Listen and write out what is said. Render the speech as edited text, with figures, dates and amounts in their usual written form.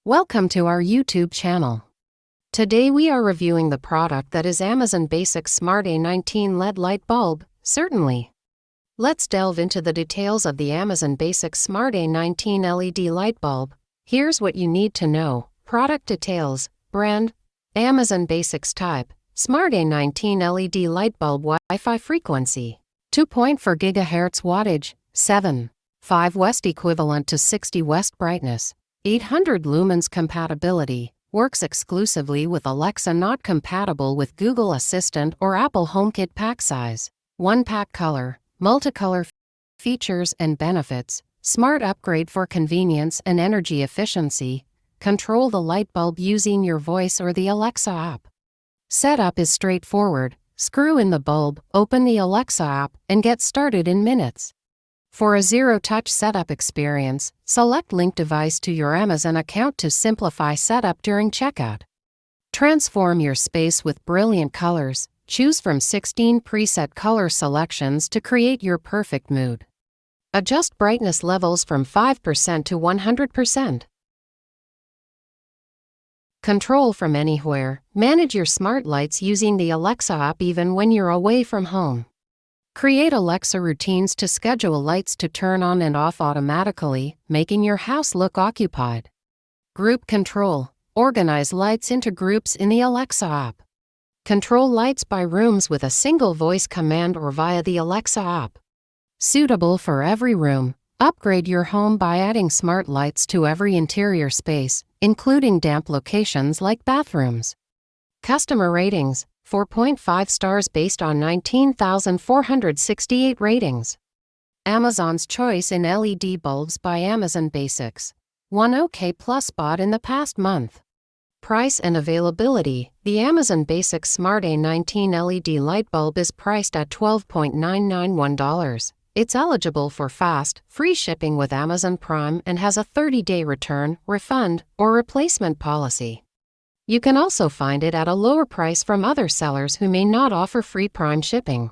Welcome to our YouTube channel. Today we are reviewing the product that is Amazon Basics Smart A19 LED light bulb, certainly. Let's delve into the details of the Amazon Basics Smart A19 LED light bulb. Here's what you need to know. Product details, brand, Amazon Basics type, Smart A19 LED light bulb Wi-Fi frequency, 2.4 GHz wattage, 7.5 West equivalent to 60 West brightness. 800 lumens compatibility, works exclusively with Alexa, not compatible with Google Assistant or Apple HomeKit pack size. 1 pack color, multicolor features and benefits, smart upgrade for convenience and energy efficiency. Control the light bulb using your voice or the Alexa app. Setup is straightforward. Screw in the bulb, open the Alexa app, and get started in minutes. For a zero-touch setup experience, select Link Device to your Amazon account to simplify setup during checkout. Transform your space with brilliant colors. Choose from 16 preset color selections to create your perfect mood. Adjust brightness levels from 5% to 100%. Control from anywhere. Manage your smart lights using the Alexa app even when you're away from home. Create Alexa routines to schedule lights to turn on and off automatically, making your house look occupied. Group control. Organize lights into groups in the Alexa app. Control lights by rooms with a single voice command or via the Alexa app. Suitable for every room. Upgrade your home by adding smart lights to every interior space, including damp locations like bathrooms. Customer ratings. 4.5 stars based on 19,468 ratings. Amazon's choice in LED bulbs by Amazon Basics. 1 OK Plus bought in the past month. Price and availability. The Amazon Basics Smart A19 LED light bulb is priced at $12.991. It's eligible for fast, free shipping with Amazon Prime and has a 30-day return, refund, or replacement policy. You can also find it at a lower price from other sellers who may not offer free Prime shipping.